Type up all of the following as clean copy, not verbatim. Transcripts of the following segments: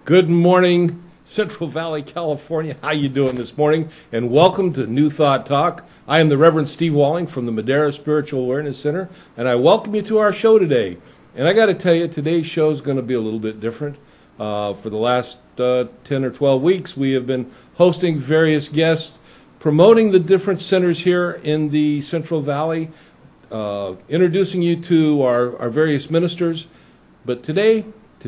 Good morning, Central Valley, California. How you doing this morning? And welcome to New Thought Talk. I am the Reverend Steve Walling from the Madera Spiritual Awareness Center, and I welcome you to our show today. And I got to tell you, today's show is going to be a little bit different. For the last 10 or 12 weeks, we have been hosting various guests, promoting the different centers here in the Central Valley, introducing you to our various ministers. But today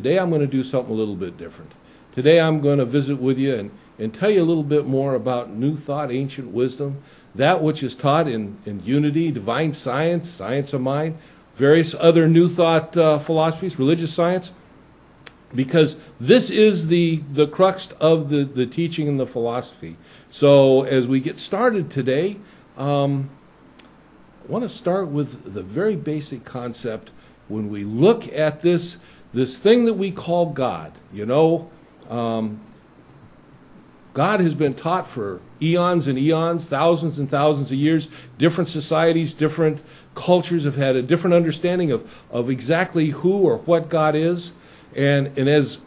I'm going to do something a little bit different. Today I'm going to visit with you and tell you a little bit more about New Thought, Ancient Wisdom, that which is taught in unity, divine science, science of mind, various other New Thought philosophies, religious science, because this is the crux of the teaching and the philosophy. So as we get started today, I want to start with the very basic concept. When we look at this thing that we call God, God has been taught for eons and eons, thousands and thousands of years. Different societies, different cultures have had a different understanding of exactly who or what God is. And as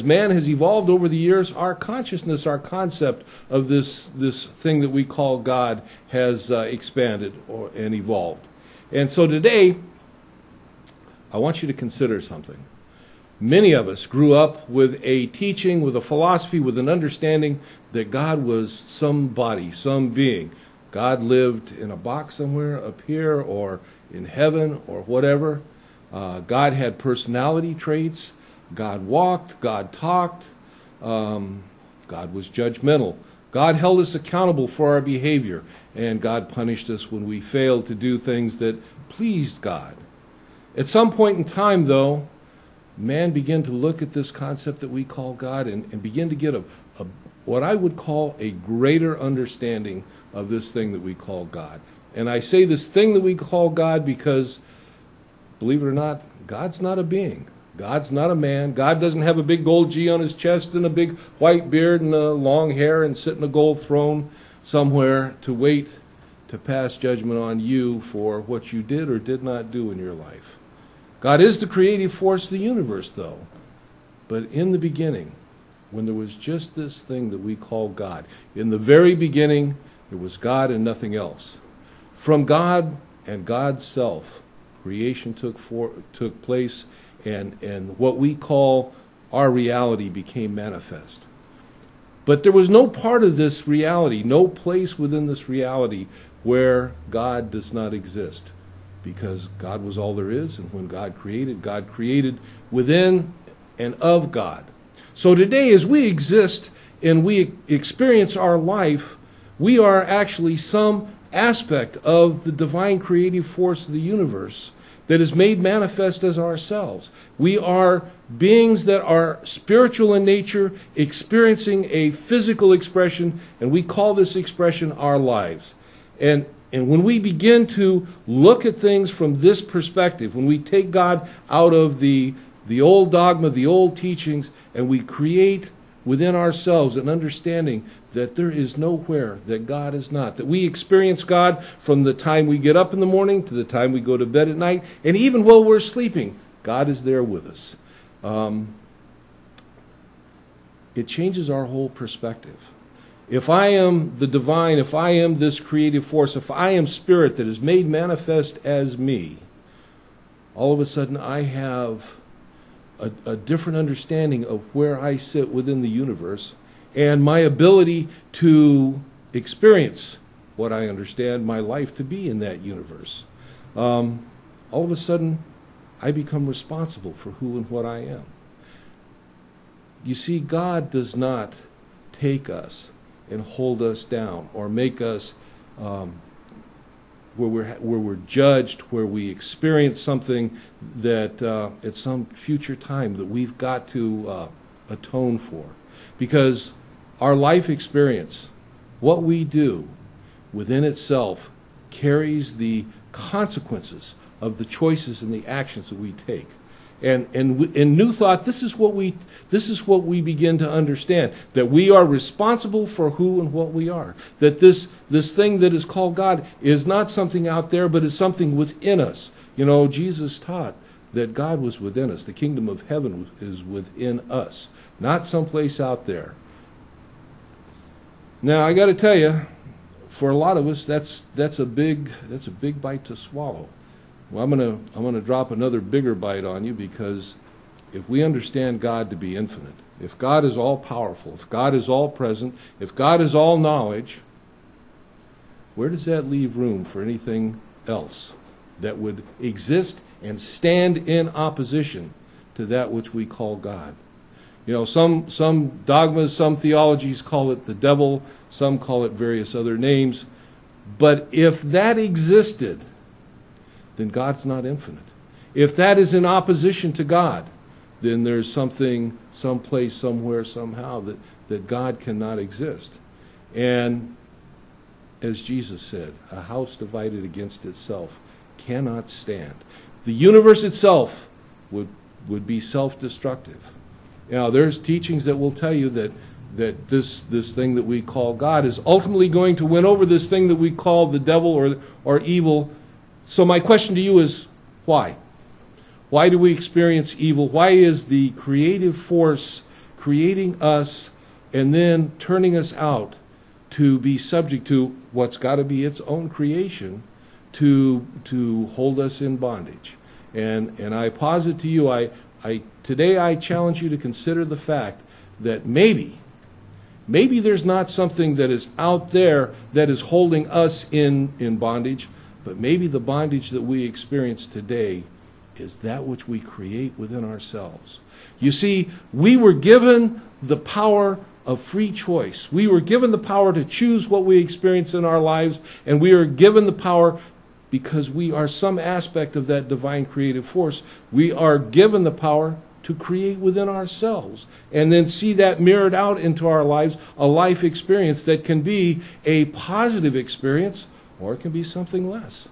man has evolved over the years, our consciousness, our concept of this thing that we call God has expanded and evolved. And so today, I want you to consider something. Many of us grew up with a teaching, with a philosophy, with an understanding that God was somebody, some being. God lived in a box somewhere up here or in heaven or whatever. God had personality traits. God walked. God talked. God was judgmental. God held us accountable for our behavior, and God punished us when we failed to do things that pleased God. At some point in time, though, man began to look at this concept that we call God and begin to get what I would call a greater understanding of this thing that we call God. And I say this thing that we call God because, believe it or not, God's not a being. God's not a man. God doesn't have a big gold G on his chest and a big white beard and long hair and sit in a gold throne somewhere to wait to pass judgment on you for what you did or did not do in your life. God is the creative force of the universe, though. But in the beginning, when there was just this thing that we call God, in the very beginning, there was God and nothing else. From God and God's self, creation took place, and what we call our reality became manifest. But there was no part of this reality, no place within this reality where God does not exist. Because God was all there is, and when God created within and of God. So today, as we exist and we experience our life, we are actually some aspect of the divine creative force of the universe that is made manifest as ourselves. We are beings that are spiritual in nature, experiencing a physical expression, and we call this expression our lives. And when we begin to look at things from this perspective, when we take God out of the old dogma, the old teachings, and we create within ourselves an understanding that there is nowhere that God is not, that we experience God from the time we get up in the morning to the time we go to bed at night, and even while we're sleeping, God is there with us. It changes our whole perspective. If I am the divine, if I am this creative force, if I am spirit that is made manifest as me, all of a sudden I have a different understanding of where I sit within the universe and my ability to experience what I understand my life to be in that universe. All of a sudden, I become responsible for who and what I am. You see, God does not take us and hold us down or make us where we're judged, where we experience something that at some future time that we've got to atone for. Because our life experience, what we do within itself, carries the consequences of the choices and the actions that we take. And in New Thought, this is what we begin to understand, that we are responsible for who and what we are. That this thing that is called God is not something out there, but is something within us. You know, Jesus taught that God was within us. The kingdom of heaven is within us, not someplace out there. Now, I got to tell you, for a lot of us, that's a big bite to swallow. Well, I'm gonna drop another bigger bite on you, because if we understand God to be infinite, if God is all powerful, if God is all present, if God is all knowledge, where does that leave room for anything else that would exist and stand in opposition to that which we call God? You know, some dogmas, some theologies call it the devil, some call it various other names. But if that existed, then God's not infinite. If that is in opposition to God, then there's something, someplace, somewhere, somehow that God cannot exist. And as Jesus said, a house divided against itself cannot stand. The universe itself would be self-destructive. Now, there's teachings that will tell you that this thing that we call God is ultimately going to win over this thing that we call the devil or evil. So my question to you is, why? Why do we experience evil? Why is the creative force creating us and then turning us out to be subject to what's got to be its own creation to hold us in bondage? And I posit to you, today I challenge you to consider the fact that maybe there's not something that is out there that is holding us in bondage, but maybe the bondage that we experience today is that which we create within ourselves. You see, we were given the power of free choice. We were given the power to choose what we experience in our lives, and we are given the power because we are some aspect of that divine creative force. We are given the power to create within ourselves and then see that mirrored out into our lives, a life experience that can be a positive experience or it can be something less.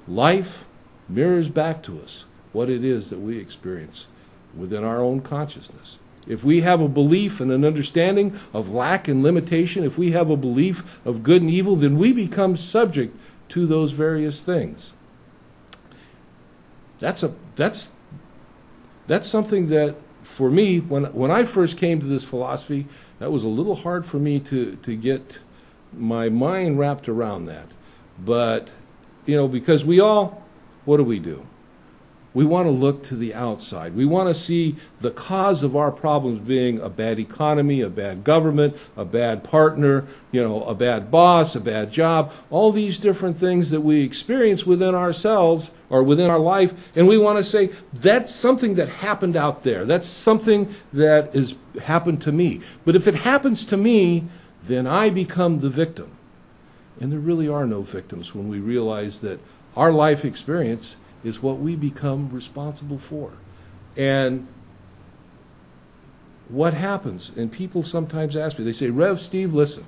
Life mirrors back to us what it is that we experience within our own consciousness. If we have a belief and an understanding of lack and limitation, if we have a belief of good and evil, then we become subject to those various things. That's something that, for me, when I first came to this philosophy, that was a little hard for me to get my mind wrapped around that. But, because what do? We want to look to the outside. We want to see the cause of our problems being a bad economy, a bad government, a bad partner, a bad boss, a bad job, all these different things that we experience within ourselves or within our life, and we want to say, that's something that happened out there. That's something that has happened to me. But if it happens to me, then I become the victim. And there really are no victims when we realize that our life experience is what we become responsible for. And what happens, and people sometimes ask me, they say, Rev Steve, listen,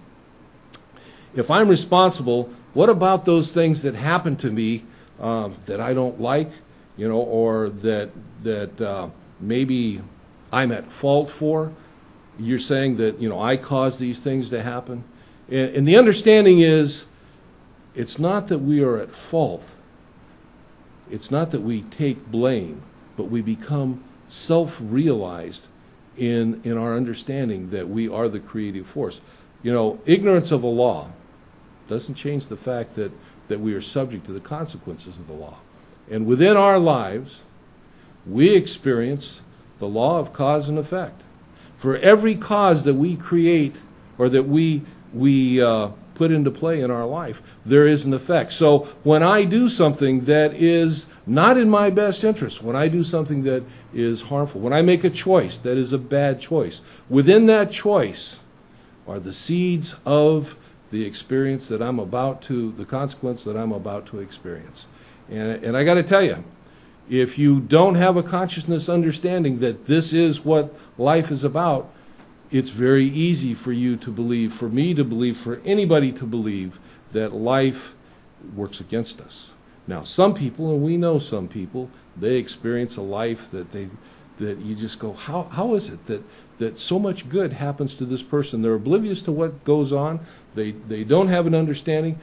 if I'm responsible, what about those things that happen to me that I don't like, or that maybe I'm at fault for? You're saying that, I caused these things to happen? And the understanding is, it's not that we are at fault. It's not that we take blame, but we become self-realized in our understanding that we are the creative force. Ignorance of a law doesn't change the fact that we are subject to the consequences of the law. And within our lives, we experience the law of cause and effect. For every cause that we create or that we put into play in our life, there is an effect. So when I do something that is not in my best interest, when I do something that is harmful, when I make a choice that is a bad choice, within that choice are the seeds of the experience that the consequence that I'm about to experience. And I got to tell you, if you don't have a consciousness understanding that this is what life is about, it's very easy for you to believe, for me to believe, for anybody to believe that life works against us. Now, some people, and we know some people, they experience a life that you just go, how is it that so much good happens to this person? They're oblivious to what goes on. They don't have an understanding.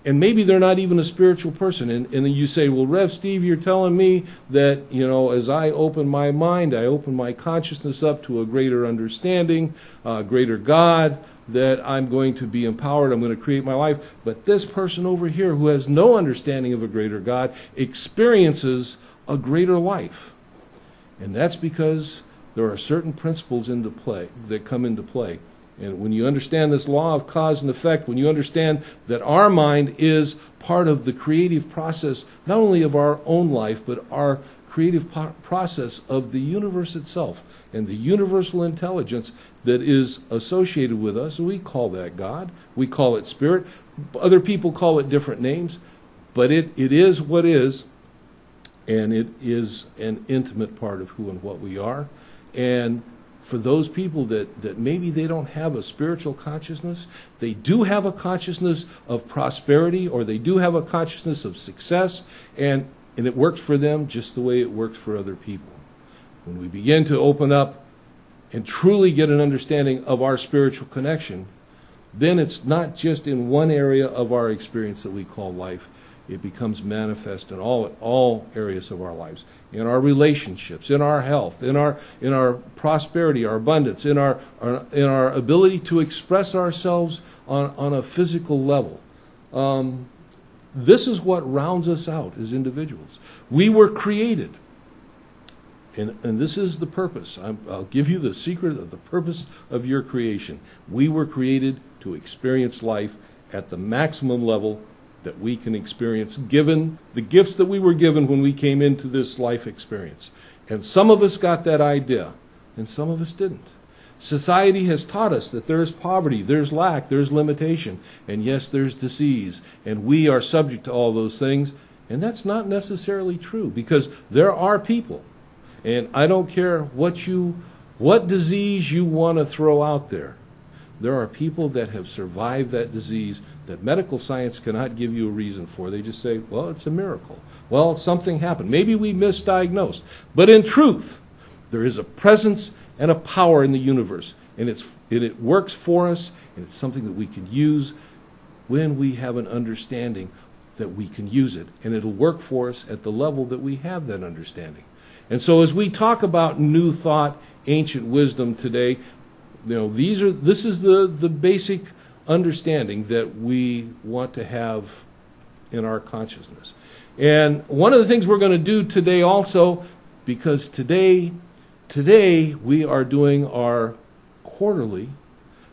and maybe they're not even a spiritual person. And then you say, well, Rev Steve, you're telling me that, as I open my mind, I open my consciousness up to a greater understanding, a greater God, that I'm going to be empowered, I'm going to create my life. But this person over here who has no understanding of a greater God experiences a greater life. And that's because there are certain principles into play that come into play. And when you understand this law of cause and effect, when you understand that our mind is part of the creative process, not only of our own life, but our creative process of the universe itself and the universal intelligence that is associated with us, we call that God. We call it spirit. Other people call it different names, but it is what is, and it is an intimate part of who and what we are. And for those people that maybe they don't have a spiritual consciousness, they do have a consciousness of prosperity, or they do have a consciousness of success, and it works for them just the way it works for other people. When we begin to open up and truly get an understanding of our spiritual connection, then it's not just in one area of our experience that we call life. It becomes manifest in all areas of our lives, in our relationships, in our health, in our prosperity, our abundance, in our ability to express ourselves on a physical level. This is what rounds us out as individuals. We were created, and this is the purpose. I'll give you the secret of the purpose of your creation. We were created to experience life at the maximum level that we can experience, given the gifts that we were given when we came into this life experience. And some of us got that idea, and some of us didn't. Society has taught us that there's poverty, there's lack, there's limitation, and yes, there's disease, and we are subject to all those things. And that's not necessarily true, because there are people, and I don't care what disease you want to throw out there. There are people that have survived that disease that medical science cannot give you a reason for. They just say, well, it's a miracle. Well, something happened. Maybe we misdiagnosed. But in truth, there is a presence and a power in the universe, and it works for us, and it's something that we can use when we have an understanding that we can use it, and it'll work for us at the level that we have that understanding. And so as we talk about new thought, ancient wisdom today, this is the basic understanding that we want to have in our consciousness. And one of the things we're going to do today also, because today we are doing our quarterly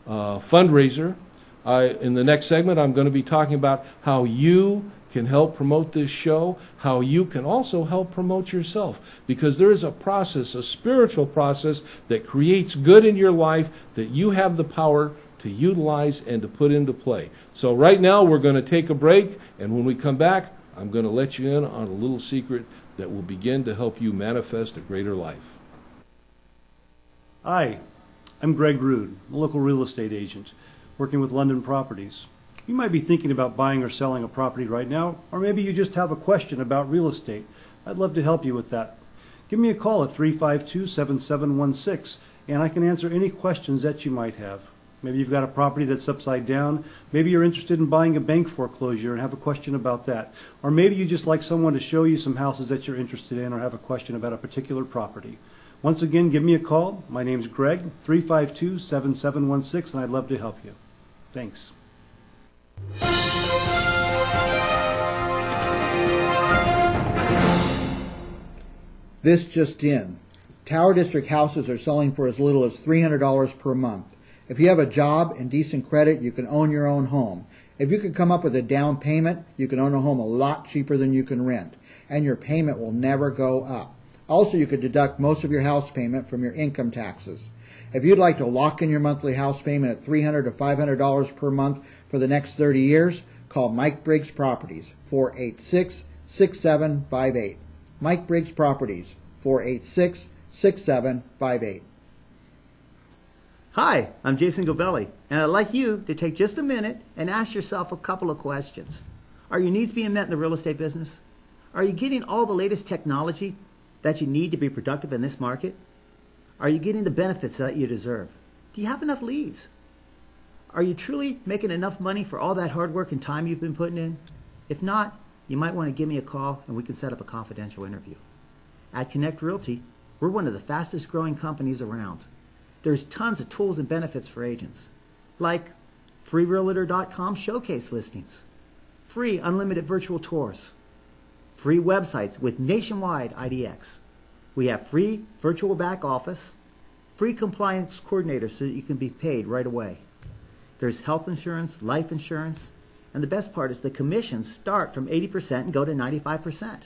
fundraiser. In the next segment, I'm going to be talking about how you can help promote this show, how you can also help promote yourself, because there is a process, a spiritual process that creates good in your life that you have the power to utilize and to put into play. So right now we're going to take a break, and when we come back, I'm going to let you in on a little secret that will begin to help you manifest a greater life. Hi, I'm Greg Rude, a local real estate agent working with London Properties. You might be thinking about buying or selling a property right now, or maybe you just have a question about real estate. I'd love to help you with that. Give me a call at 352-7716, and I can answer any questions that you might have. Maybe you've got a property that's upside down. Maybe you're interested in buying a bank foreclosure and have a question about that. Or maybe you just like someone to show you some houses that you're interested in or have a question about a particular property. Once again, give me a call. My name's Greg, 352-7716, and I'd love to help you. Thanks. This just in. Tower District houses are selling for as little as $300 per month. If you have a job and decent credit, you can own your own home. If you can come up with a down payment, you can own a home a lot cheaper than you can rent, and your payment will never go up. Also, you could deduct most of your house payment from your income taxes. If you'd like to lock in your monthly house payment at $300 to $500 per month for the next 30 years, call Mike Briggs Properties, 486-6758. Mike Briggs Properties, 486-6758. Hi, I'm Jason Gobelli, and I'd like you to take just a minute and ask yourself a couple of questions. Are your needs being met in the real estate business? Are you getting all the latest technology that you need to be productive in this market? Are you getting the benefits that you deserve? Do you have enough leads? Are you truly making enough money for all that hard work and time you've been putting in? If not, you might want to give me a call and we can set up a confidential interview. At Connect Realty, we're one of the fastest growing companies around. There's tons of tools and benefits for agents, like freerealtor.com showcase listings, free unlimited virtual tours, free websites with nationwide IDX. We have free virtual back office, free compliance coordinator so that you can be paid right away. There's health insurance, life insurance, and the best part is the commissions start from 80% and go to 95%.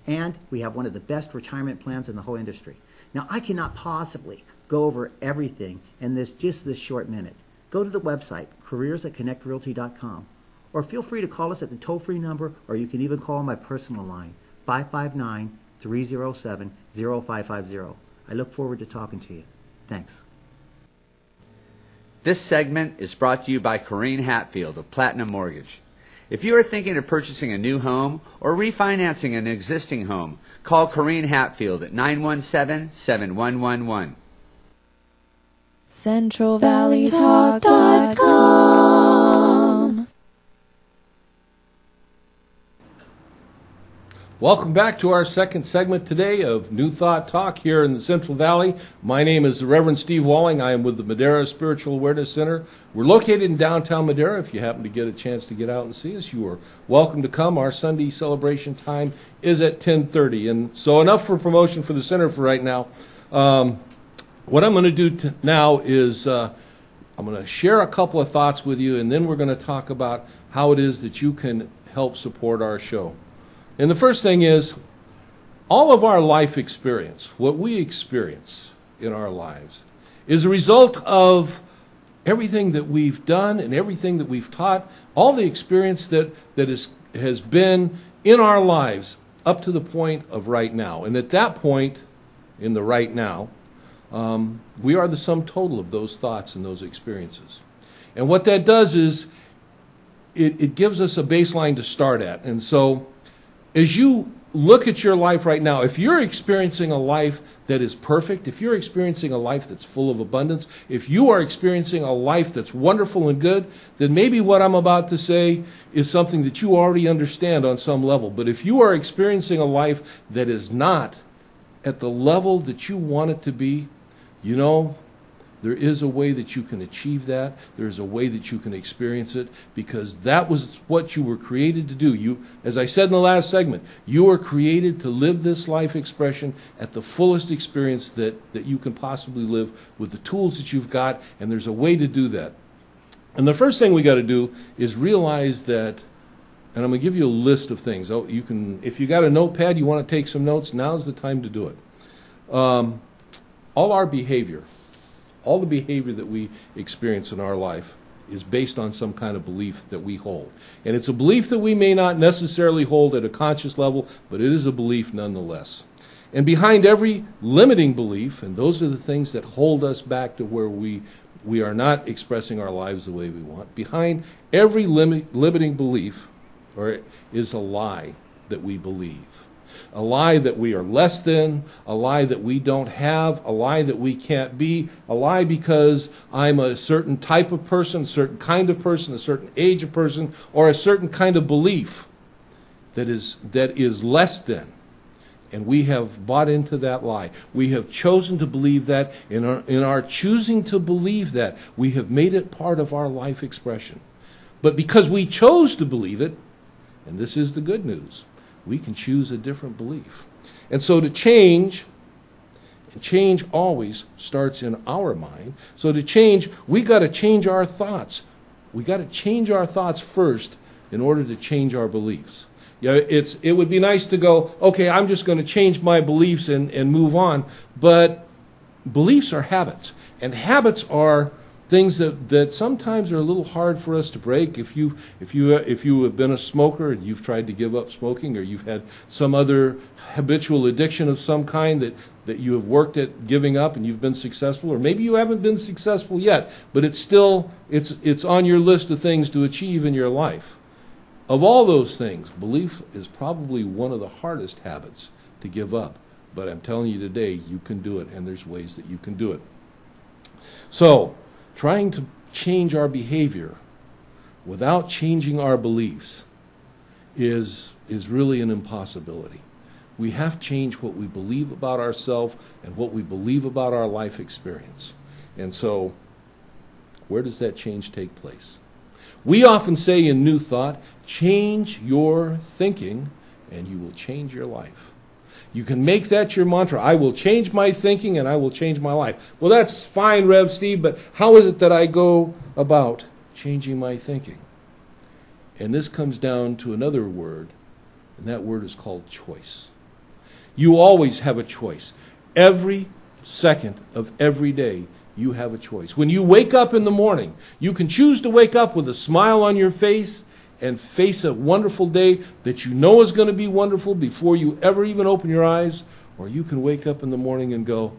And we have one of the best retirement plans in the whole industry. Now, I cannot possibly go over everything in just this short minute. Go to the website, careers@connectrealty.com, or feel free to call us at the toll-free number, or you can even call my personal line, 559-307-0550. I look forward to talking to you. Thanks. This segment is brought to you by Corrine Hatfield of Platinum Mortgage. If you are thinking of purchasing a new home or refinancing an existing home, call Corrine Hatfield at 917-7111. CentralValleyTalk.com. Welcome back to our second segment today of New Thought Talk here in the Central Valley. My name is the Reverend Steve Walling. I am with the Madera Spiritual Awareness Center. We're located in downtown Madera. If you happen to get a chance to get out and see us, you are welcome to come. Our Sunday celebration time is at 10:30. And so enough for promotion for the center for right now. What I'm going to do now is I'm going to share a couple of thoughts with you, and then we're going to talk about how it is that you can help support our show. And the first thing is, all of our life experience, what we experience in our lives, is a result of everything that we've done and everything that we've taught, all the experience that has been in our lives up to the point of right now. And at that point, in the right now, we are the sum total of those thoughts and those experiences. And what that does is it gives us a baseline to start at. And so as you look at your life right now, if you're experiencing a life that is perfect, if you're experiencing a life that's full of abundance, if you are experiencing a life that's wonderful and good, then maybe what I'm about to say is something that you already understand on some level. But if you are experiencing a life that is not at the level that you want it to be, you know, there is a way that you can achieve that. There is a way that you can experience it, because that was what you were created to do. You, as I said in the last segment, you were created to live this life expression at the fullest experience that you can possibly live with the tools that you've got, and there's a way to do that. And the first thing we got to do is realize that, and I'm going to give you a list of things. Oh, you can, if you got a notepad, you want to take some notes, now's the time to do it. All our behavior, all the behavior that we experience in our life is based on some kind of belief that we hold. And it's a belief that we may not necessarily hold at a conscious level, but it is a belief nonetheless. And behind every limiting belief, and those are the things that hold us back to where we are not expressing our lives the way we want, behind every limiting belief is a lie that we believe. A lie that we are less than, a lie that we don't have, a lie that we can't be, a lie because I'm a certain type of person, a certain kind of person, a certain age of person, or a certain kind of belief that is less than. And we have bought into that lie. We have chosen to believe that. In our choosing to believe that, we have made it part of our life expression. But because we chose to believe it, and this is the good news, we can choose a different belief. And so to change, and change always starts in our mind. So to change, we got to change our thoughts. We got to change our thoughts first in order to change our beliefs. Yeah, it would be nice to go, okay, I'm just going to change my beliefs and move on. But beliefs are habits, and habits are things that sometimes are a little hard for us to break. If you have been a smoker and you've tried to give up smoking, or you've had some other habitual addiction of some kind that you have worked at giving up and you've been successful, or maybe you haven't been successful yet, but it's on your list of things to achieve in your life. Of all those things, belief is probably one of the hardest habits to give up. But I'm telling you today, you can do it, and there's ways that you can do it. So, trying to change our behavior without changing our beliefs is really an impossibility. We have to change what we believe about ourselves and what we believe about our life experience. And so, where does that change take place? We often say in New Thought, change your thinking and you will change your life. You can make that your mantra. I will change my thinking and I will change my life. Well, that's fine, Rev Steve, but how is it that I go about changing my thinking? And this comes down to another word, and that word is called choice. You always have a choice. Every second of every day, you have a choice. When you wake up in the morning, you can choose to wake up with a smile on your face and face a wonderful day that you know is going to be wonderful before you ever even open your eyes, or you can wake up in the morning and go,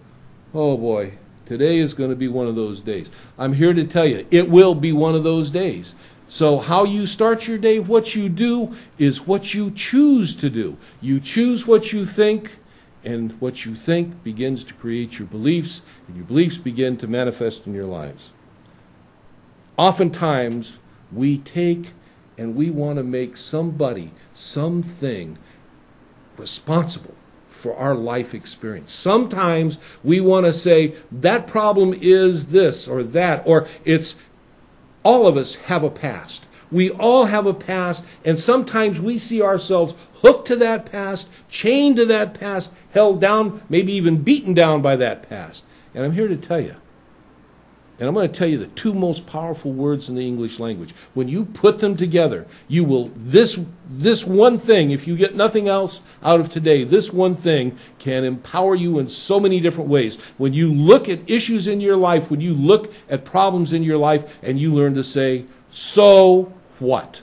oh boy, today is going to be one of those days. I'm here to tell you, it will be one of those days. So how you start your day, what you do, is what you choose to do. You choose what you think, and what you think begins to create your beliefs, and your beliefs begin to manifest in your lives. Oftentimes, we take and we want to make somebody, something responsible for our life experience. Sometimes we want to say, that problem is this or that, or it's, all of us have a past. We all have a past, and sometimes we see ourselves hooked to that past, chained to that past, held down, maybe even beaten down by that past. And I'm here to tell you, and I'm going to tell you the two most powerful words in the English language. When you put them together, you will, this one thing, if you get nothing else out of today, this one thing can empower you in so many different ways. When you look at issues in your life, when you look at problems in your life, and you learn to say, so what?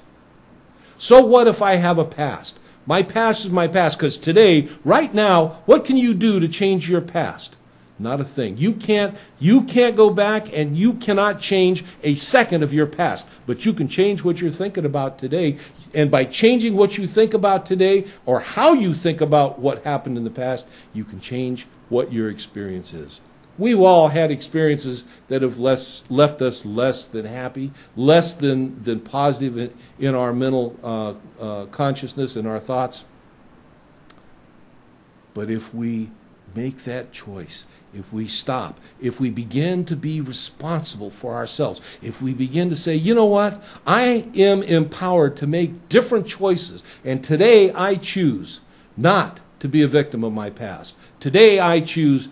So what if I have a past? My past is my past, because today, right now, what can you do to change your past? Not a thing. You can't go back, and you cannot change a second of your past, but you can change what you're thinking about today. And by changing what you think about today, or how you think about what happened in the past, you can change what your experience is. We've all had experiences that have left us less than happy, less than positive in our mental consciousness and our thoughts. But if we make that choice, if we stop, if we begin to be responsible for ourselves, if we begin to say, you know what, I am empowered to make different choices, and today I choose not to be a victim of my past. Today I choose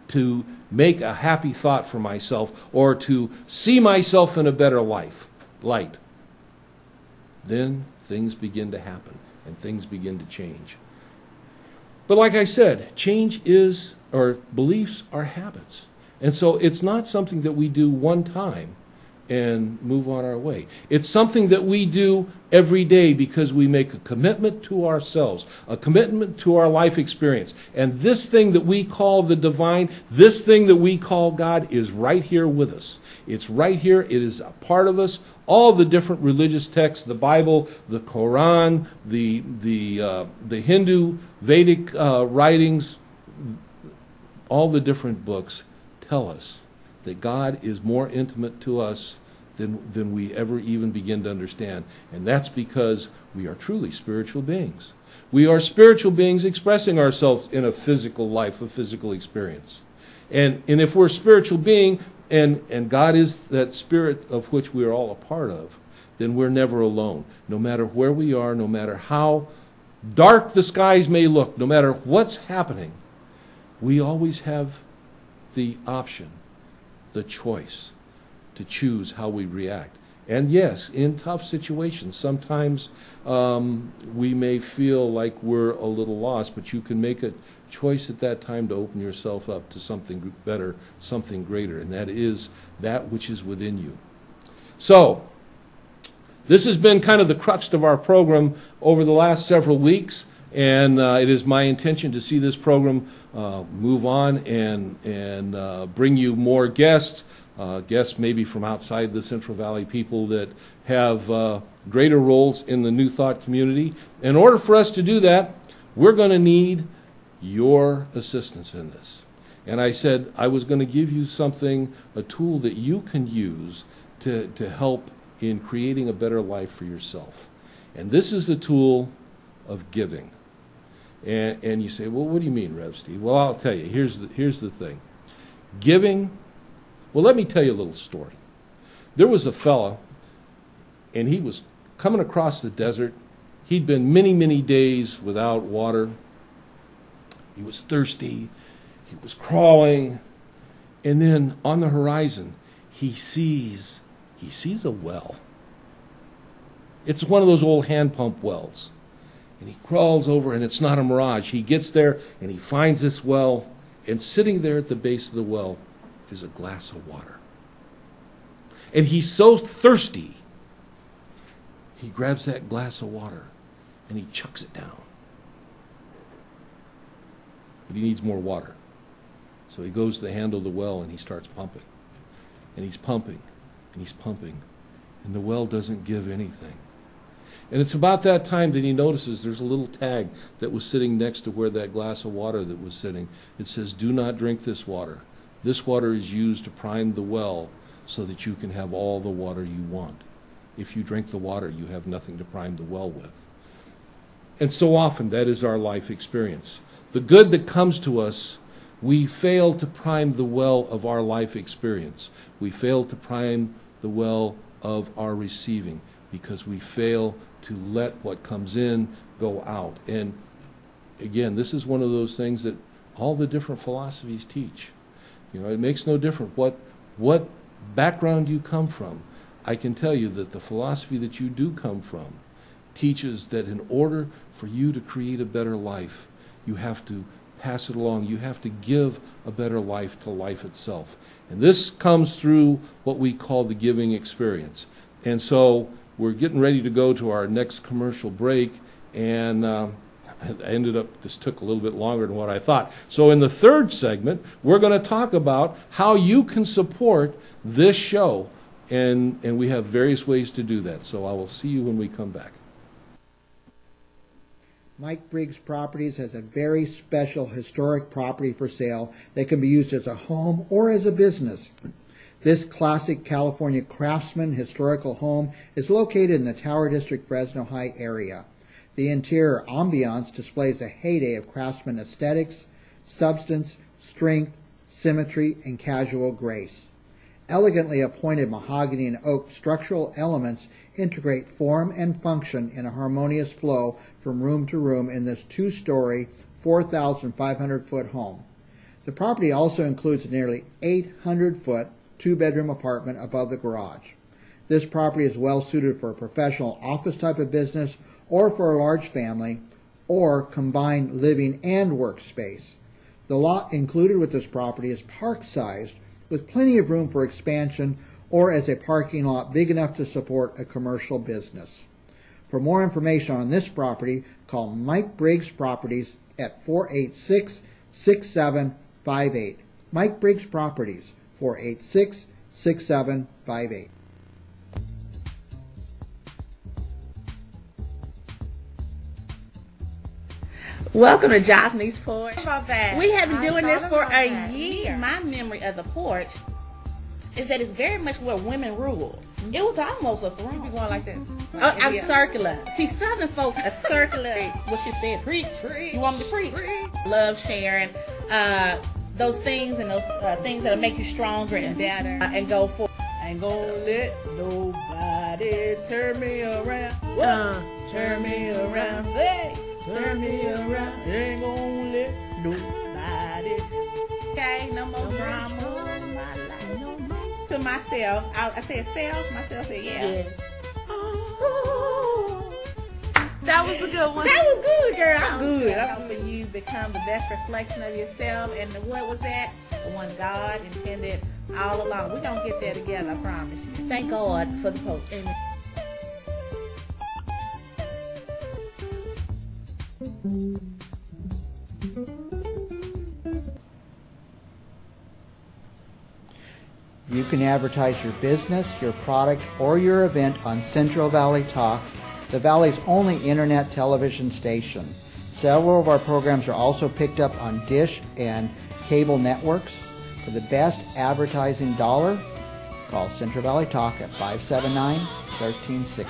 to make a happy thought for myself, or to see myself in a better light. Then things begin to happen, and things begin to change. But like I said, change is, or beliefs are habits. And so it's not something that we do one time and move on our way. It's something that we do every day because we make a commitment to ourselves, a commitment to our life experience. And this thing that we call the divine, this thing that we call God, is right here with us. It's right here. It is a part of us. All the different religious texts, the Bible, the Quran, the Hindu Vedic writings, all the different books tell us that God is more intimate to us than we ever even begin to understand. And that's because we are truly spiritual beings. We are spiritual beings expressing ourselves in a physical life, a physical experience. And if we're a spiritual being, and God is that spirit of which we are all a part of, then we're never alone. No matter where we are, no matter how dark the skies may look, no matter what's happening, we always have the option, the choice, to choose how we react. And yes, in tough situations, sometimes we may feel like we're a little lost, but you can make a choice at that time to open yourself up to something better, something greater, and that is that which is within you. So, this has been kind of the crux of our program over the last several weeks. And it is my intention to see this program move on and bring you more guests, guests maybe from outside the Central Valley, people that have greater roles in the New Thought community. In order for us to do that, we're going to need your assistance in this. And I said I was going to give you something, a tool that you can use to help in creating a better life for yourself. And this is the tool of giving. And you say, well, what do you mean, Rev Steve? Well, I'll tell you. Here's the thing. Giving, well, let me tell you a little story. There was a fella, and he was coming across the desert. He'd been many, many days without water. He was thirsty. He was crawling. And then on the horizon, he sees a well. It's one of those old hand pump wells. And he crawls over, and it's not a mirage. He gets there, and he finds this well, and sitting there at the base of the well is a glass of water. And he's so thirsty, he grabs that glass of water, and he chucks it down. But he needs more water. So he goes to the handle of the well, and he starts pumping. And he's pumping, and he's pumping, and the well doesn't give anything. And it's about that time that he notices there's a little tag that was sitting next to where that glass of water that was sitting. It says, "Do not drink this water. This water is used to prime the well so that you can have all the water you want. If you drink the water, you have nothing to prime the well with." And so often that is our life experience. The good that comes to us, we fail to prime the well of our life experience. We fail to prime the well of our receiving because we fail to let what comes in go out. And again, this is one of those things that all the different philosophies teach. You know, it makes no difference what background you come from. I can tell you that the philosophy that you do come from teaches that in order for you to create a better life, you have to pass it along. You have to give a better life to life itself. And this comes through what we call the giving experience. And so we're getting ready to go to our next commercial break, and this took a little bit longer than what I thought. So in the third segment, we're going to talk about how you can support this show, and we have various ways to do that. So I will see you when we come back. Mike Briggs Properties has a very special historic property for sale that can be used as a home or as a business. This classic California craftsman historical home is located in the Tower District, Fresno High area. The interior ambiance displays a heyday of craftsman aesthetics, substance, strength, symmetry, and casual grace. Elegantly appointed mahogany and oak structural elements integrate form and function in a harmonious flow from room to room in this two-story, 4,500-foot home. The property also includes a nearly 800-foot two-bedroom apartment above the garage. This property is well suited for a professional office type of business or for a large family or combined living and workspace. The lot included with this property is park-sized with plenty of room for expansion or as a parking lot big enough to support a commercial business. For more information on this property, call Mike Briggs Properties at 486-6758. Mike Briggs Properties, 486-6758. Welcome to Johnny's Porch. About that. We have been doing this for a that. year. My memory of the porch is that it's very much where women rule. It was almost a throne. You going like this? I'm circular. See, Southern folks are circular. What you said, preach. You want me to preach? Love sharing those things and those things that'll make you stronger and better and go for. I ain't gonna let nobody turn me around. Turn me around. Hey, turn me around. Ain't gonna let nobody. Okay, no more drama. To myself, I said self. Myself said yeah. Oh. That was a good one. That was good, girl. I'm good. I'm for you to become the best reflection of yourself. And what was that? The one God intended all along. We're going to get there together, I promise you. Thank God for the post. Amen. You can advertise your business, your product, or your event on Central Valley Talk, the Valley's only internet television station. Several of our programs are also picked up on Dish and cable networks. For the best advertising dollar, Call Central Valley Talk at 579-1360.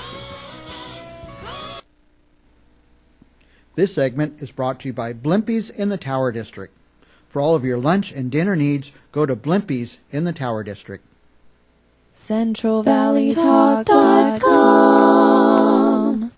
This segment is brought to you by Blimpies in the Tower District. For all of your lunch and dinner needs, go to Blimpies in the Tower District. CentralValleyTalk.com.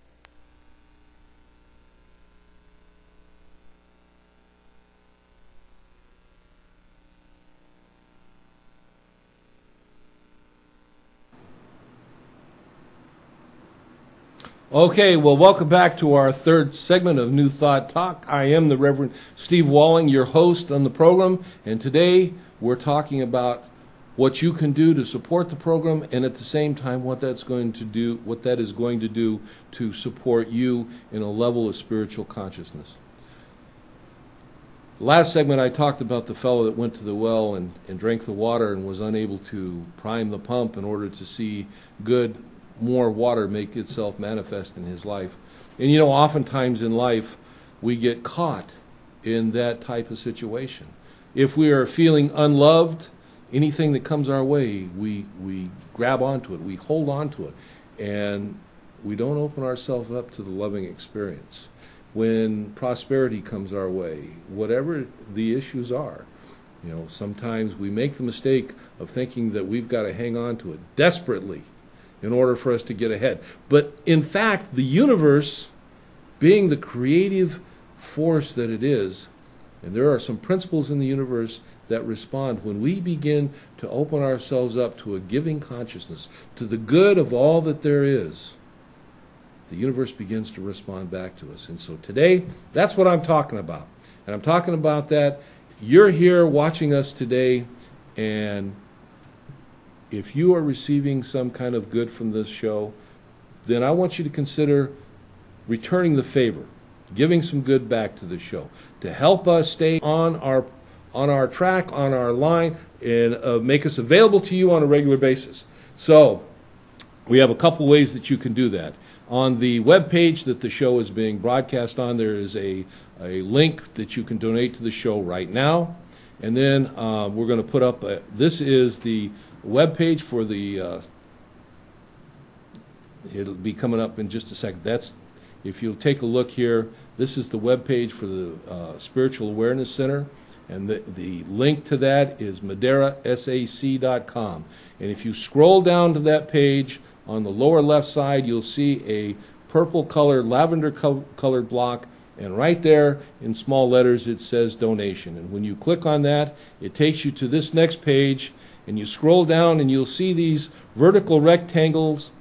Okay, well, welcome back to our third segment of New Thought Talk. I am the Reverend Steve Walling, your host on the program, and today we're talking about what you can do to support the program, and at the same time what that is going to do to support you in a level of spiritual consciousness. Last segment I talked about the fellow that went to the well and drank the water and was unable to prime the pump in order to see more water make itself manifest in his life. And oftentimes in life we get caught in that type of situation. If we are feeling unloved, anything that comes our way, we grab onto it, we hold onto it, and we don't open ourselves up to the loving experience. When prosperity comes our way, whatever the issues are, sometimes we make the mistake of thinking that we've got to hang on to it desperately in order for us to get ahead. But in fact, the universe, being the creative force that it is, and there are some principles in the universe that respond when we begin to open ourselves up to a giving consciousness, to the good of all that there is, the universe begins to respond back to us. And so today, that's what I'm talking about. And I'm talking about that. You're here watching us today, and if you are receiving some kind of good from this show, then I want you to consider returning the favor, giving some good back to the show to help us stay on our track, on our line, and make us available to you on a regular basis. So we have a couple ways that you can do that. On the web page that the show is being broadcast on, there is a link that you can donate to the show right now. And then we're going to put up, this is the web page for the, it'll be coming up in just a second. If you'll take a look here, this is the web page for the Spiritual Awareness Center, and the link to that is MaderaSAC.com. And if you scroll down to that page, on the lower left side, you'll see a purple colored, lavender colored block, and right there in small letters it says donation. And when you click on that, it takes you to this next page, and you scroll down and you'll see these vertical rectangles,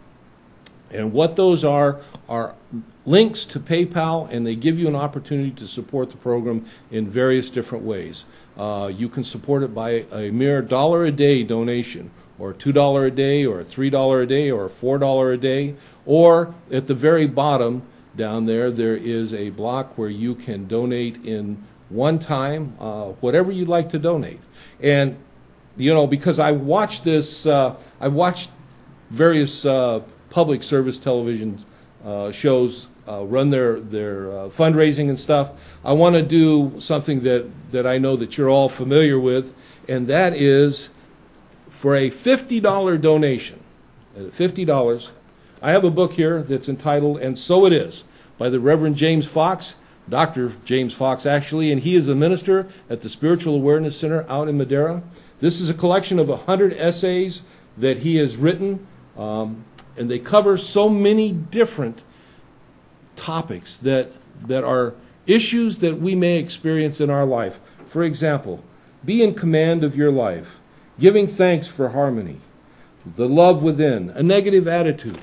and what those are links to PayPal, and they give you an opportunity to support the program in various different ways. You can support it by a mere $1 a day donation, or $2 a day, or $3 a day, or $4 a day, or at the very bottom down there is a block where you can donate in one time, whatever you'd like to donate. And because I watched this, I watched various public service television shows run their fundraising and stuff. I want to do something that I know that you're all familiar with, and that is for a $50 donation. At $50, I have a book here that's entitled "And So It Is" by the Reverend James Fox, Dr. James Fox actually, and he is a minister at the Spiritual Awareness Center out in Madera. This is a collection of 100 essays that he has written, and they cover so many different topics that are issues that we may experience in our life. For example, be in command of your life, giving thanks for harmony, the love within, a negative attitude,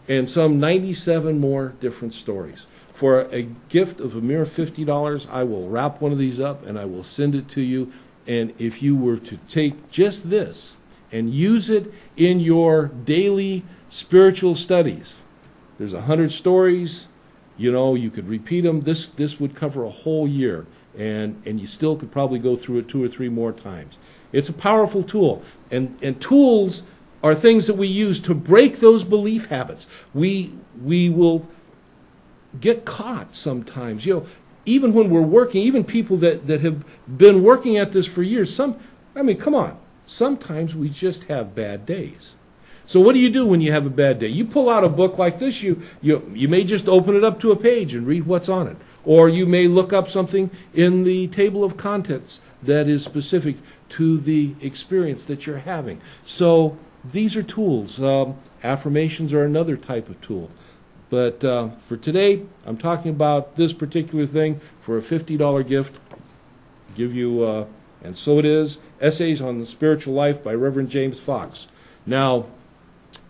and some 97 more different stories. For a gift of a mere $50, I will wrap one of these up and I will send it to you. And if you were to take just this and use it in your daily spiritual studies, there's 100 stories, you could repeat them. This would cover a whole year, and you still could probably go through it 2 or 3 more times. It's a powerful tool, and tools are things that we use to break those belief habits. We will get caught sometimes. Even when we're working, even people that have been working at this for years, come on. Sometimes we just have bad days. So what do you do when you have a bad day? You pull out a book like this. You may just open it up to a page and read what's on it. Or you may look up something in the table of contents that is specific to the experience that you're having. So these are tools. Affirmations are another type of tool. But for today, I'm talking about this particular thing for a $50 gift. Give you, and so it is, Essays on the Spiritual Life by Reverend James Fox. Now,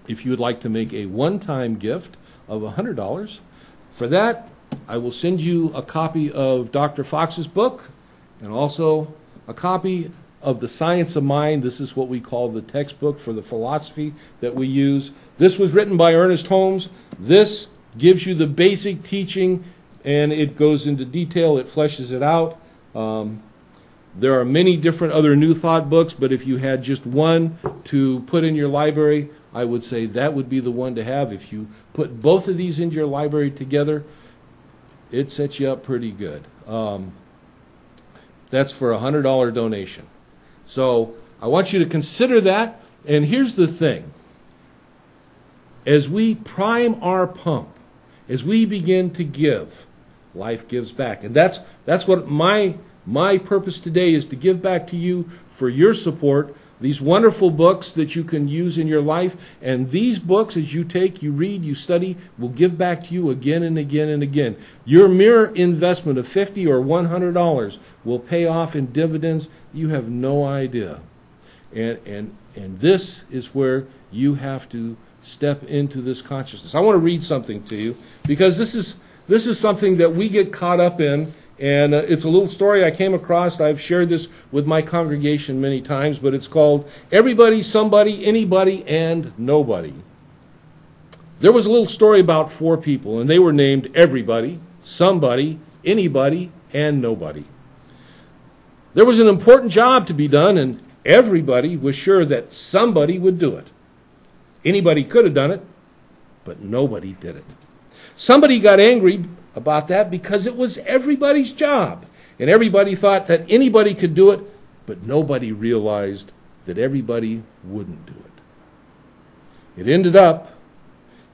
if you would like to make a one-time gift of $100, for that, I will send you a copy of Dr. Fox's book and also a copy of The Science of Mind. This is what we call the textbook for the philosophy that we use. This was written by Ernest Holmes. This gives you the basic teaching, and it goes into detail. It fleshes it out. There are many different other New Thought books, but if you had just one to put in your library, I would say that would be the one to have. If you put both of these into your library together, it sets you up pretty good. That's for a $100 donation. So I want you to consider that. And here's the thing. As we prime our pump, as we begin to give, life gives back. And that's what my purpose today is, to give back to you for your support, these wonderful books that you can use in your life. And these books, as you take, you read, you study, will give back to you again and again and again. Your mere investment of $50 or $100 will pay off in dividends you have no idea. And this is where you have to step into this consciousness. I want to read something to you, because this is something that we get caught up in. And it's a little story I came across. I've shared this with my congregation many times, but it's called Everybody, Somebody, Anybody, and Nobody. There was a little story about 4 people, and they were named Everybody, Somebody, Anybody, and Nobody. There was an important job to be done, and everybody was sure that somebody would do it. Anybody could have done it, but nobody did it. Somebody got angry about that because it was everybody's job. And everybody thought that anybody could do it, but nobody realized that everybody wouldn't do it. It ended up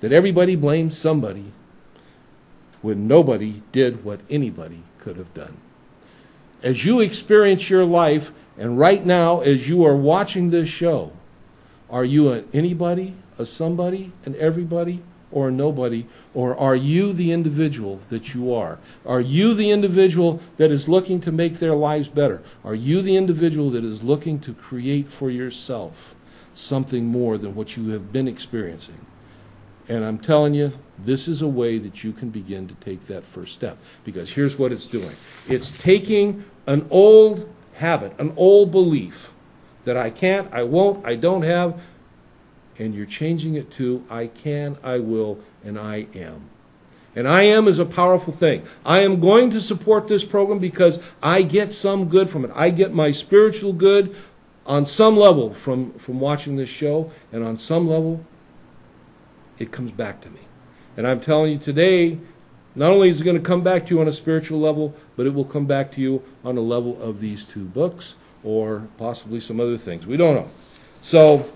that everybody blamed somebody when nobody did what anybody could have done. As you experience your life, and right now as you are watching this show, are you an anybody, a somebody, an everybody, or nobody? Or are you the individual that you are? Are you the individual that is looking to make their lives better? Are you the individual that is looking to create for yourself something more than what you have been experiencing? And I'm telling you, this is a way that you can begin to take that first step. Because here's what it's doing. It's taking an old habit, an old belief that I can't, I won't, I don't have, and you're changing it to I can, I will, and I am. And I am is a powerful thing. I am going to support this program because I get some good from it. I get my spiritual good on some level from watching this show, and on some level, it comes back to me. And I'm telling you today, not only is it going to come back to you on a spiritual level, but it will come back to you on a level of these 2 books, or possibly some other things. We don't know. So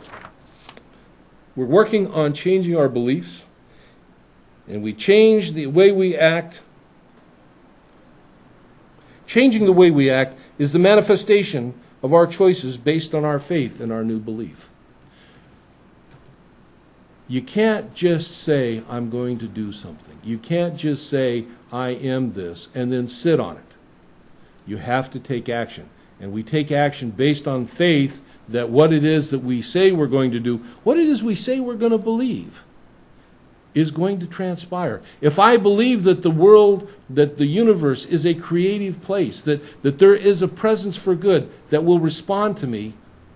we're working on changing our beliefs, and we change the way we act. Changing the way we act is the manifestation of our choices based on our faith and our new belief. You can't just say, I'm going to do something. You can't just say, I am this, and then sit on it. You have to take action. And we take action based on faith that what it is that we say we're going to do, what it is we say we're going to believe, is going to transpire. If I believe that the world, that the universe is a creative place, that there is a presence for good that will respond to me,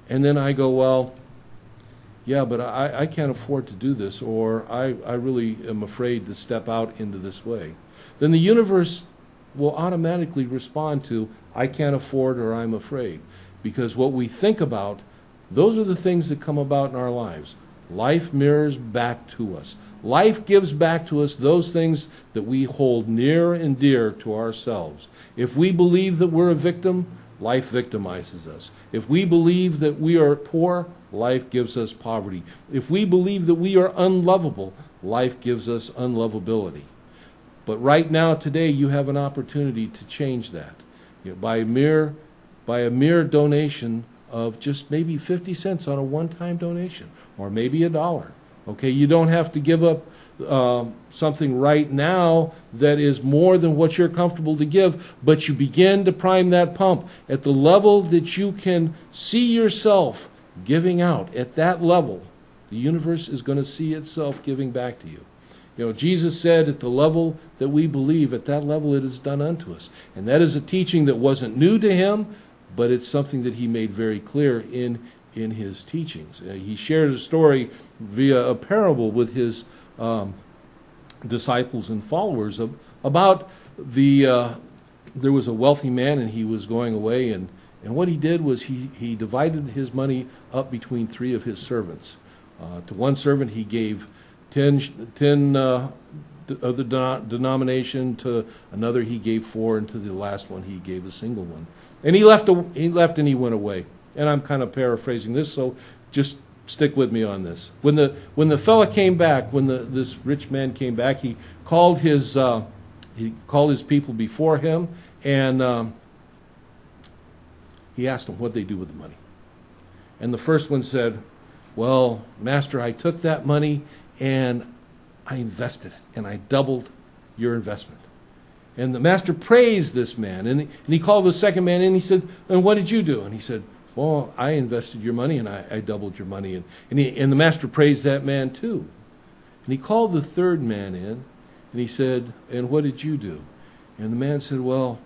and then I go, well, yeah, but I can't afford to do this, or I really am afraid to step out into this way, then the universe will automatically respond to, I can't afford, or I'm afraid. Because what we think about, those are the things that come about in our lives. Life mirrors back to us. Life gives back to us those things that we hold near and dear to ourselves. If we believe that we're a victim, life victimizes us. If we believe that we are poor, life gives us poverty. If we believe that we are unlovable, life gives us unlovability. But right now, today, you have an opportunity to change that. By a mere donation of just maybe 50 cents on a one-time donation, or maybe $1. Okay, you don't have to give up something right now that is more than what you're comfortable to give, but you begin to prime that pump at the level that you can see yourself giving out. At that level, the universe is going to see itself giving back to you. Jesus said at the level that we believe, at that level it is done unto us. And that is a teaching that wasn't new to him, but it's something that he made very clear in his teachings. He shared a story via a parable with his disciples and followers about there was a wealthy man, and he was going away, and what he did was he divided his money up between 3 of his servants. To one servant he gave 10 of the denomination, to another he gave 4, and to the last one he gave a single one. And he left and he went away. And I'm kind of paraphrasing this, so just stick with me on this. When the fella came back, this rich man came back, he called his people before him, and he asked them what they do with the money. And the first one said, "Well, master, I took that money and I invested it, and I doubled your investment." And the master praised this man, and he called the second man in, and he said, "And what did you do?" And he said, "Well, I invested your money, and I doubled your money." And the master praised that man too. And he called the third man in, and he said, "And what did you do?" And the man said, "Well,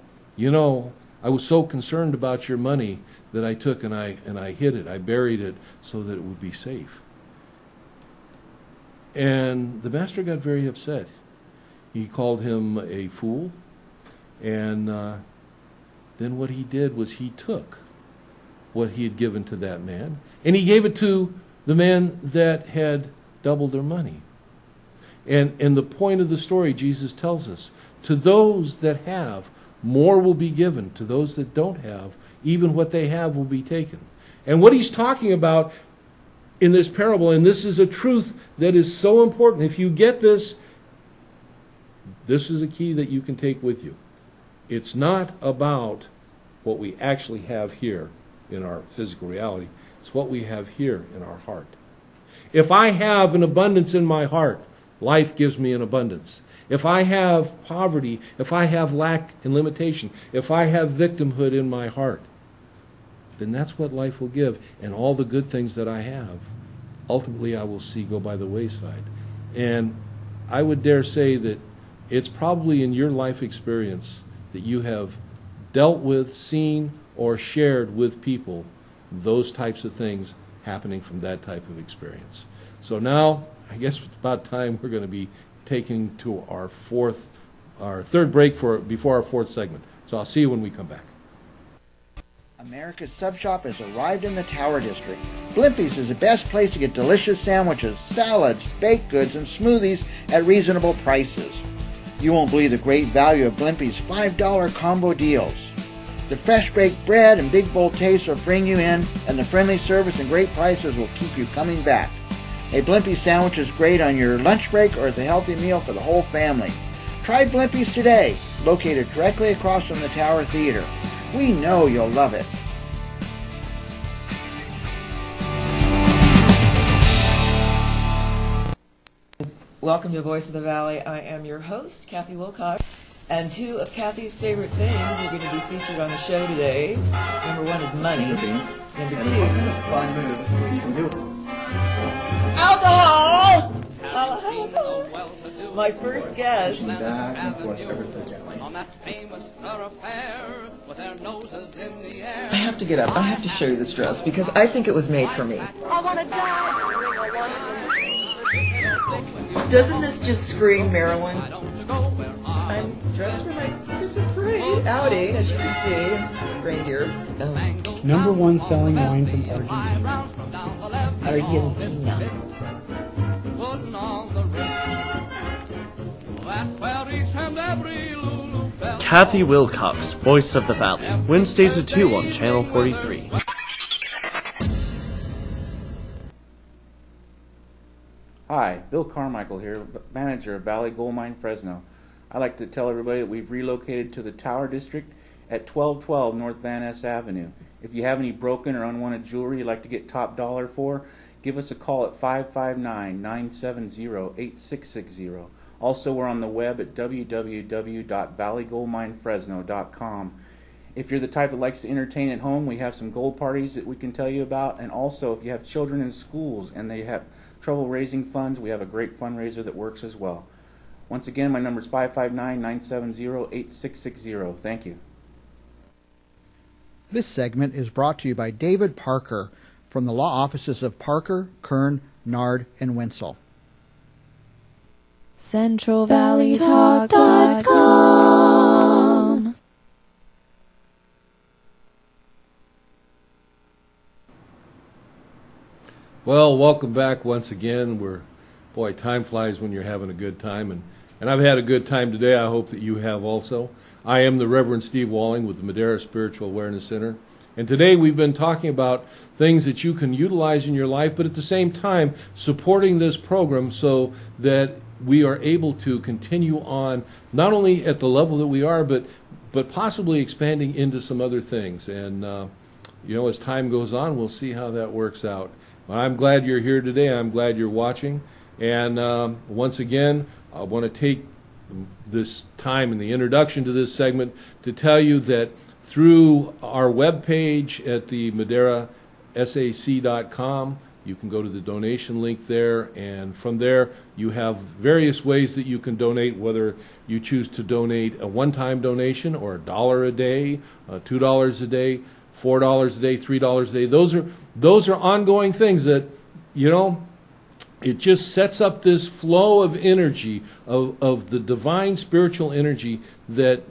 I was so concerned about your money that I took and I hid it. I buried it so that it would be safe." And the master got very upset. He called him a fool. And then what he did was he took what he had given to that man, and he gave it to the man that had doubled their money. And the point of the story, Jesus tells us, to those that have, more will be given. To those that don't have, even what they have will be taken. And what he's talking about in this parable, and this is a truth that is so important. If you get this, this is a key that you can take with you. It's not about what we actually have here in our physical reality. It's what we have here in our heart. If I have an abundance in my heart, life gives me an abundance. If I have poverty, if I have lack and limitation, if I have victimhood in my heart, then that's what life will give. And all the good things that I have, ultimately I will see go by the wayside. And I would dare say that it's probably in your life experience that you have dealt with, seen, or shared with people those types of things happening from that type of experience. So now, I guess it's about time we're going to be taking to our third break before our fourth segment. So I'll see you when we come back. America's Sub Shop has arrived in the Tower District. Blimpie's is the best place to get delicious sandwiches, salads, baked goods, and smoothies at reasonable prices. You won't believe the great value of Blimpie's $5 combo deals. The fresh baked bread and big bowl taste will bring you in, and the friendly service and great prices will keep you coming back. A Blimpie sandwich is great on your lunch break, or it's a healthy meal for the whole family. Try Blimpie's today, located directly across from the Tower Theater. We know you'll love it. Welcome to Voice of the Valley. I am your host, Kathy Wilcox. And 2 of Kathy's favorite things are going to be featured on the show today. Number 1 is money. Number 2, Fun moves. You can do it. alcohol! My first guest. Back and forth ever so gently. I have to get up. I have to show you this dress because I think it was made for me. Doesn't this just scream Maryland? I'm dressed for my Christmas parade outing, as you can see. Reindeer. Number 1 selling wine from Argentina. Argentina. Kathy Wilcox, Voice of the Valley, Wednesdays at 2 on Channel 43. Hi, Bill Carmichael here, manager of Valley Gold Mine Fresno. I'd like to tell everybody that we've relocated to the Tower District at 1212 North Van Ness Avenue. If you have any broken or unwanted jewelry you'd like to get top dollar for, give us a call at 559-970-8660. Also, we're on the web at www.valleygoldminefresno.com. If you're the type that likes to entertain at home, we have some gold parties that we can tell you about. And also, if you have children in schools and they have trouble raising funds, we have a great fundraiser that works as well. Once again, my number is 559-970-8660. Thank you. This segment is brought to you by David Parker from the law offices of Parker, Kern, Nard, and Wenzel. CentralValleyTalk.com. Well, welcome back once again. Boy, time flies when you're having a good time, and I've had a good time today. I hope that you have also. I am the Reverend Steve Walling with the Madera Spiritual Awareness Center, and today we've been talking about things that you can utilize in your life, but at the same time supporting this program so that we are able to continue on not only at the level that we are, but possibly expanding into some other things. And as time goes on, we'll see how that works out. I'm glad you're here today. I'm glad you're watching. And once again, I want to take this time in the introduction to this segment to tell you that through our webpage at the MaderaSAC.com, you can go to the donation link there, and from there you have various ways that you can donate, whether you choose to donate a one-time donation or $1 a day, $2 a day, $4 a day, $3 a day. Those are ongoing things that, it just sets up this flow of energy, of the divine spiritual energy that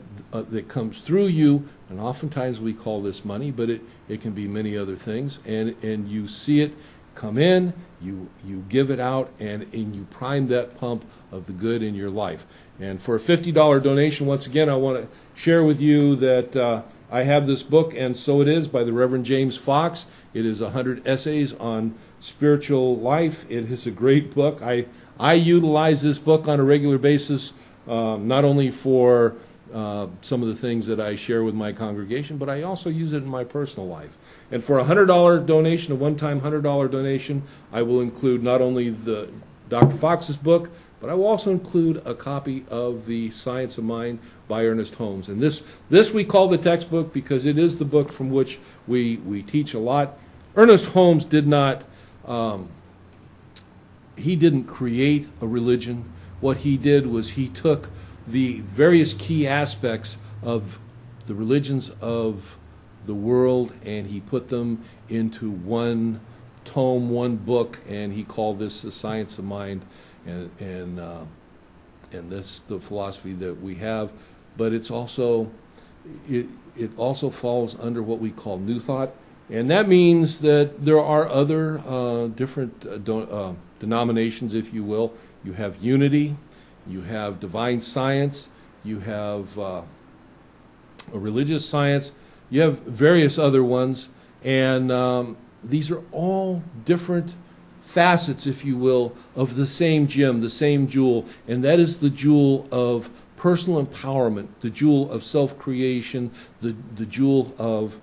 comes through you. And oftentimes we call this money, but it can be many other things. And you see it come in, you give it out, and you prime that pump of the good in your life. And for a $50 donation, once again, I want to share with you that I have this book, And So It Is, by the Reverend James Fox. It is 100 essays on spiritual life. It is a great book. I utilize this book on a regular basis, not only for some of the things that I share with my congregation, but I also use it in my personal life. And for a $100 donation, a one-time $100 donation, I will include not only the Dr. Fox's book, but I will also include a copy of The Science of Mind by Ernest Holmes. And this we call the textbook because it is the book from which we teach a lot. Ernest Holmes did not, he didn't create a religion. What he did was he took the various key aspects of the religions of the world and he put them into one tome, one book, and he called this The Science of Mind. And that's the philosophy that we have, but it also falls under what we call New Thought, and that means that there are other different denominations, if you will. You have Unity, you have Divine Science, you have a religious science, you have various other ones, and these are all different facets, if you will, of the same gem, the same jewel, and that is the jewel of personal empowerment, the jewel of self-creation, the jewel of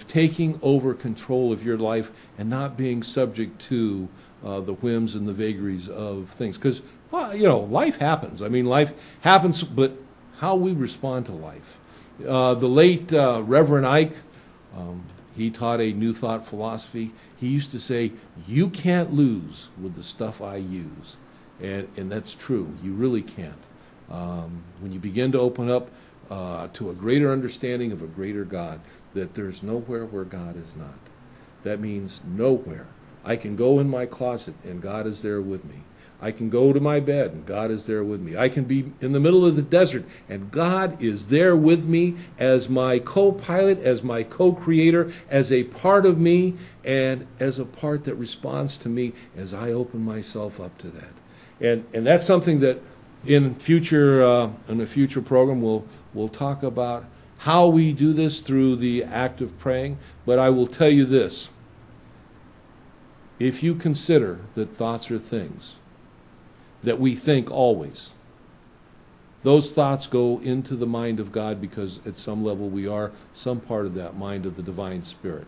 taking over control of your life and not being subject to the whims and the vagaries of things. Because, life happens. I mean, life happens, but how we respond to life. The late Reverend Ike, he taught a New Thought philosophy. He used to say, you can't lose with the stuff I use. And that's true. You really can't. When you begin to open up to a greater understanding of a greater God, that there's nowhere where God is not. That means nowhere. I can go in my closet and God is there with me. I can go to my bed and God is there with me. I can be in the middle of the desert and God is there with me as my co-pilot, as my co-creator, as a part of me, and as a part that responds to me as I open myself up to that. And that's something that in a future program, we'll talk about how we do this through the act of praying. But I will tell you this: if you consider that thoughts are things, that we think always, those thoughts go into the mind of God, because at some level we are some part of that mind of the divine Spirit.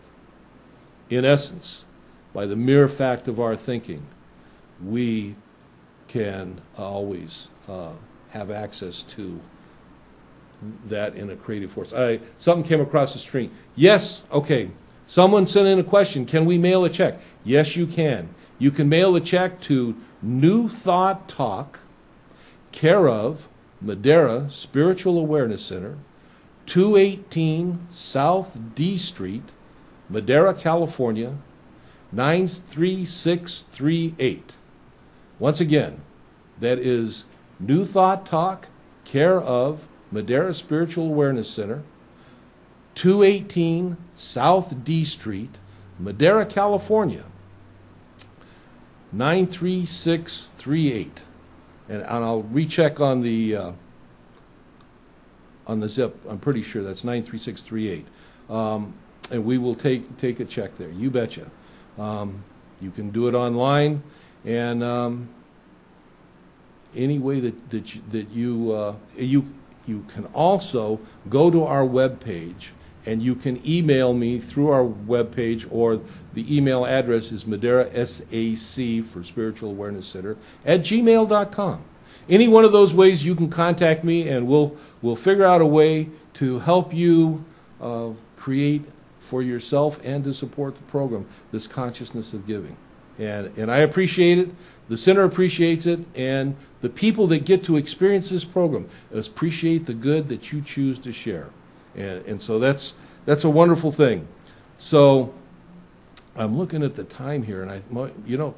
In essence, by the mere fact of our thinking, we can always have access to that in a creative force. Something came across the screen. Yes, okay. Someone sent in a question. Can we mail a check? Yes, you can. You can mail a check to New Thought Talk, care of Madera Spiritual Awareness Center, 218 South D Street, Madera, California, 93638. Once again, that is New Thought Talk, care of Madera Spiritual Awareness Center, 218 South D Street, Madera, California, 93638. And I'll recheck on the zip. I'm pretty sure that's 93638. And we will take a check there. You betcha. You can do it online, and any way that you can also go to our webpage, and you can email me through our webpage, or the email address is Madera SAC for Spiritual Awareness Center @gmail.com. Any one of those ways you can contact me, and we'll figure out a way to help you create for yourself and to support the program this consciousness of giving. And I appreciate it. The center appreciates it, and the people that get to experience this program appreciate the good that you choose to share. And so that's a wonderful thing. So I'm looking at the time here, and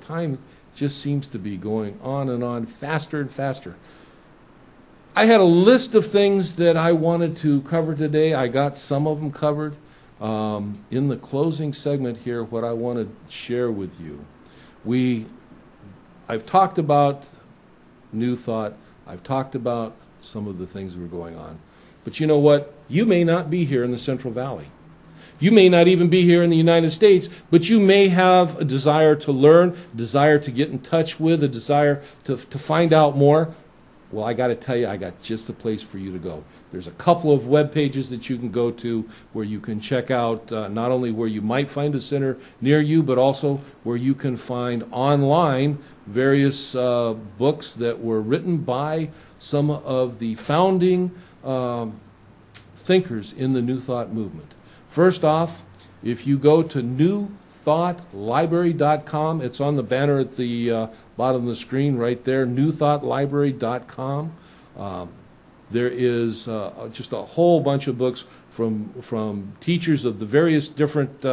time just seems to be going on and on, faster and faster. I had a list of things that I wanted to cover today. I got some of them covered. In the closing segment here, what I want to share with you, I've talked about New Thought. I've talked about some of the things that were going on. But you know what? You may not be here in the Central Valley. You may not even be here in the United States, but you may have a desire to learn, desire to get in touch with, a desire to find out more. Well, I got to tell you, I got just the place for you to go. There's a couple of web pages that you can go to where you can check out not only where you might find a center near you, but also where you can find online various books that were written by some of the founding thinkers in the New Thought movement. First off, if you go to newthoughtlibrary.com, it's on the banner at the bottom of the screen right there, newthoughtlibrary.com. There is just a whole bunch of books from teachers of the various different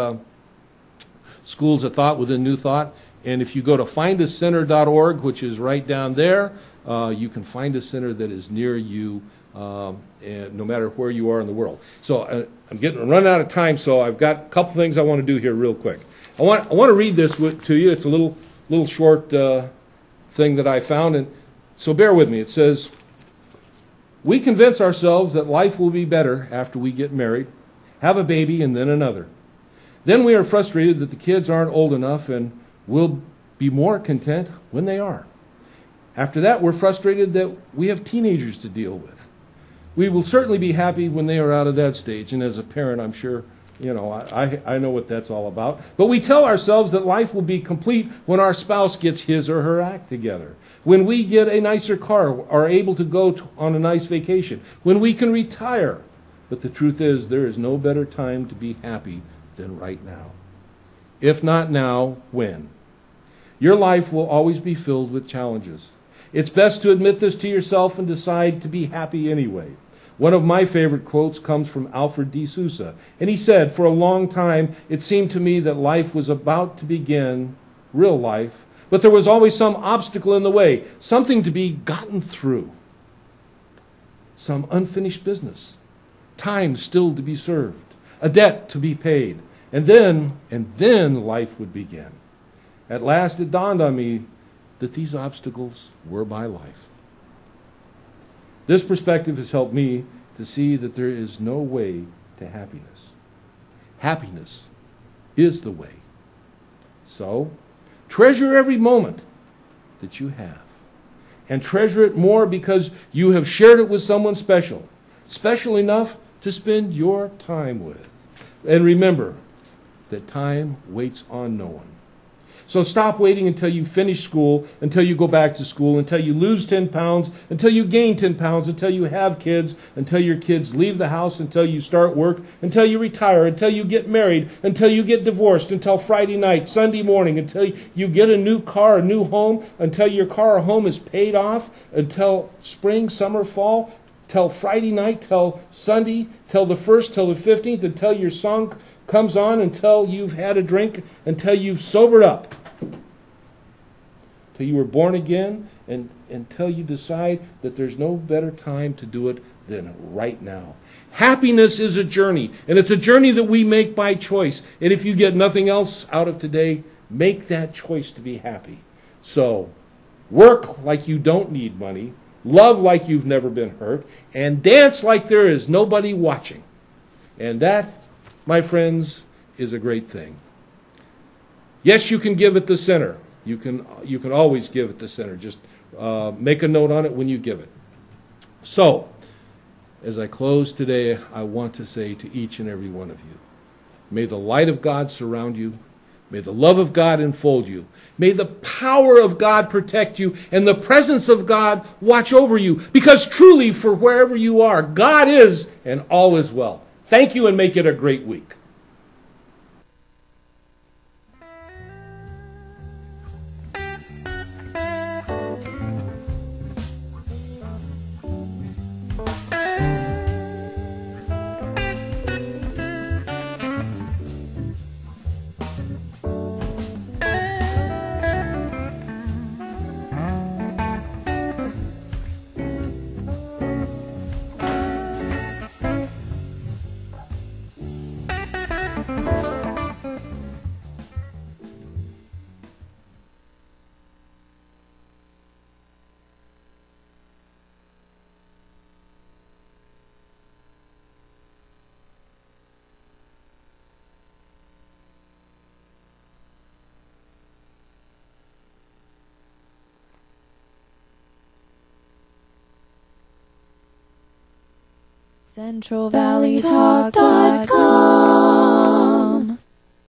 schools of thought within New Thought. And if you go to findacenter.org, which is right down there, you can find a center that is near you, and no matter where you are in the world. So I'm running out of time, so I've got a couple things I want to do here real quick. I want to read this to you. It's a little short thing that I found, and so bear with me. It says, "We convince ourselves that life will be better after we get married, have a baby, and then another. Then we are frustrated that the kids aren't old enough, and we'll be more content when they are. After that, we're frustrated that we have teenagers to deal with. We will certainly be happy when they are out of that stage, and as a parent, I'm sure, I know what that's all about. But we tell ourselves that life will be complete when our spouse gets his or her act together, when we get a nicer car, are able to go on a nice vacation, when we can retire. But the truth is, there is no better time to be happy than right now. If not now, when? Your life will always be filled with challenges. It's best to admit this to yourself and decide to be happy anyway. One of my favorite quotes comes from Alfred D. Sousa, and he said, 'For a long time, it seemed to me that life was about to begin, real life, but there was always some obstacle in the way, something to be gotten through, some unfinished business, time still to be served, a debt to be paid, and then life would begin. At last it dawned on me that these obstacles were my life. This perspective has helped me to see that there is no way to happiness. Happiness is the way. So, treasure every moment that you have. And treasure it more because you have shared it with someone special. Special enough to spend your time with. And remember that time waits on no one. So stop waiting until you finish school, until you go back to school, until you lose 10 pounds, until you gain 10 pounds, until you have kids, until your kids leave the house, until you start work, until you retire, until you get married, until you get divorced, until Friday night, Sunday morning, until you get a new car, a new home, until your car or home is paid off, until spring, summer, fall, till Friday night, till Sunday, till the 1st, till the 15th, until your song comes on, until you've had a drink, until you've sobered up, till you were born again, and until you decide that there's no better time to do it than right now. Happiness is a journey, and it's a journey that we make by choice. And if you get nothing else out of today, make that choice to be happy. So, work like you don't need money, love like you've never been hurt, and dance like there is nobody watching. And that, my friends, is a great thing. Yes, you can give at the center. You can always give at the center. Just make a note on it when you give it. So, as I close today, I want to say to each and every one of you, may the light of God surround you. May the love of God enfold you. May the power of God protect you, and the presence of God watch over you. Because truly, for wherever you are, God is, and all is well. Thank you, and make it a great week. CentralValleyTalk.com